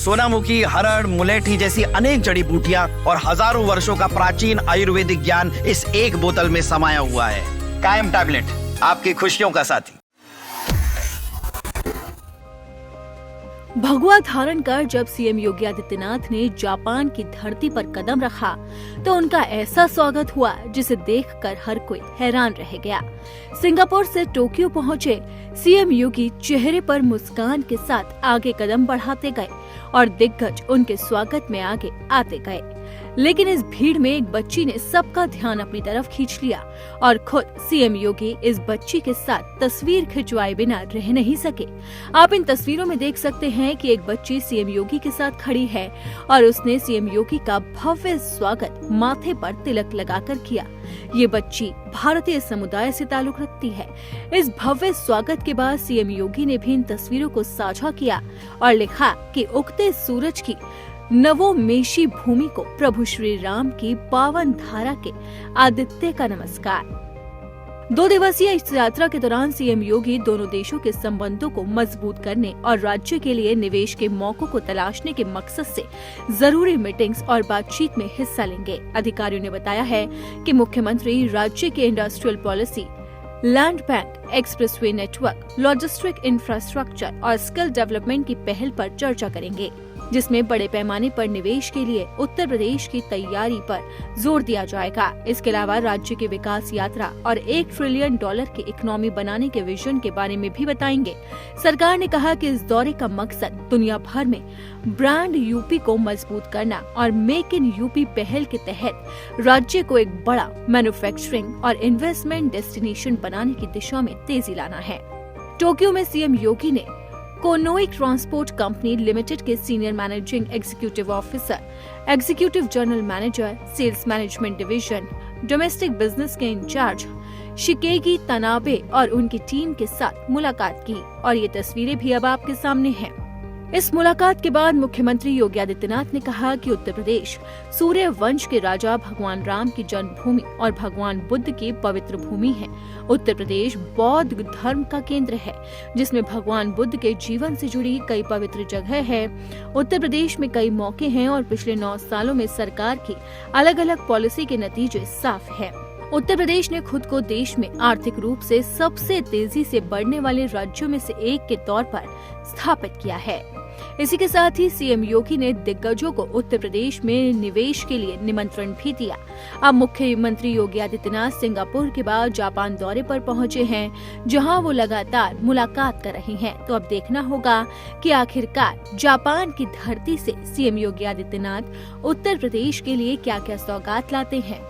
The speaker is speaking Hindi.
सोनामुखी, हरड़, मुलेठी जैसी अनेक जड़ी बूटियां और हजारों वर्षों का प्राचीन आयुर्वेदिक ज्ञान इस एक बोतल में समाया हुआ है। कायम टैबलेट, आपकी खुशियों का साथी। भगवा धारण कर जब सीएम योगी आदित्यनाथ ने जापान की धरती पर कदम रखा तो उनका ऐसा स्वागत हुआ जिसे देखकर हर कोई हैरान रह गया। सिंगापुर से टोक्यो पहुंचे सीएम योगी चेहरे पर मुस्कान के साथ आगे कदम बढ़ाते गए और दिग्गज उनके स्वागत में आगे आते गए। लेकिन इस भीड़ में एक बच्ची ने सबका ध्यान अपनी तरफ खींच लिया और खुद सीएम योगी इस बच्ची के साथ तस्वीर खिंचवाए बिना रह नहीं सके। आप इन तस्वीरों में देख सकते हैं कि एक बच्ची सीएम योगी के साथ खड़ी है और उसने सीएम योगी का भव्य स्वागत माथे पर तिलक लगाकर किया। ये बच्ची भारतीय समुदाय से ताल्लुक रखती है। इस भव्य स्वागत के बाद सीएम योगी ने भी इन तस्वीरों को साझा किया और लिखा कि उगते सूरज की नवोन्मेषी भूमि को प्रभु श्री राम की पावन धारा के आदित्य का नमस्कार। 2 दिवसीय इस यात्रा के दौरान सीएम योगी दोनों देशों के संबंधों को मजबूत करने और राज्य के लिए निवेश के मौकों को तलाशने के मकसद से जरूरी मीटिंग्स और बातचीत में हिस्सा लेंगे। अधिकारियों ने बताया है कि मुख्यमंत्री राज्य के industrial policy, land bank, expressway network, logistic infrastructure और स्किल डेवलपमेंट की पहल पर चर्चा करेंगे, जिसमें बड़े पैमाने पर निवेश के लिए उत्तर प्रदेश की तैयारी पर जोर दिया जाएगा। इसके अलावा राज्य की विकास यात्रा और $1 ट्रिलियन की इकोनॉमी बनाने के विजन के बारे में भी बताएंगे। सरकार ने कहा कि इस दौरे का मकसद दुनिया भर में ब्रांड यूपी को मजबूत करना और मेक इन यूपी पहल के तहत राज्य को एक बड़ा मैन्युफैक्चरिंग और इन्वेस्टमेंट डेस्टिनेशन बनाने की दिशा में तेजी लाना है। टोक्यो में सीएम योगी ने कोनोई ट्रांसपोर्ट कंपनी लिमिटेड के senior managing executive officer, executive general manager, sales management division, domestic business के इंचार्ज शिकेगी तनाबे और उनकी टीम के साथ मुलाकात की और ये तस्वीरें भी अब आपके सामने हैं। इस मुलाकात के बाद मुख्यमंत्री योगी आदित्यनाथ ने कहा कि उत्तर प्रदेश सूर्य वंश के राजा भगवान राम की जन्मभूमि और भगवान बुद्ध की पवित्र भूमि है। उत्तर प्रदेश बौद्ध धर्म का केंद्र है, जिसमें भगवान बुद्ध के जीवन से जुड़ी कई पवित्र जगह है। उत्तर प्रदेश में कई मौके हैं और पिछले 9 सालों में सरकार की अलग अलग पॉलिसी के नतीजे साफ है। उत्तर प्रदेश ने खुद को देश में आर्थिक रूप से सबसे तेजी से बढ़ने वाले राज्यों में से एक के तौर पर स्थापित किया है। इसी के साथ ही सीएम योगी ने दिग्गजों को उत्तर प्रदेश में निवेश के लिए निमंत्रण भी दिया। अब मुख्यमंत्री योगी आदित्यनाथ सिंगापुर के बाद जापान दौरे पर पहुंचे हैं, जहां वो लगातार मुलाकात कर रहे हैं। तो अब देखना होगा कि आखिरकार जापान की धरती से सीएम योगी आदित्यनाथ उत्तर प्रदेश के लिए क्या क्या सौगात लाते हैं।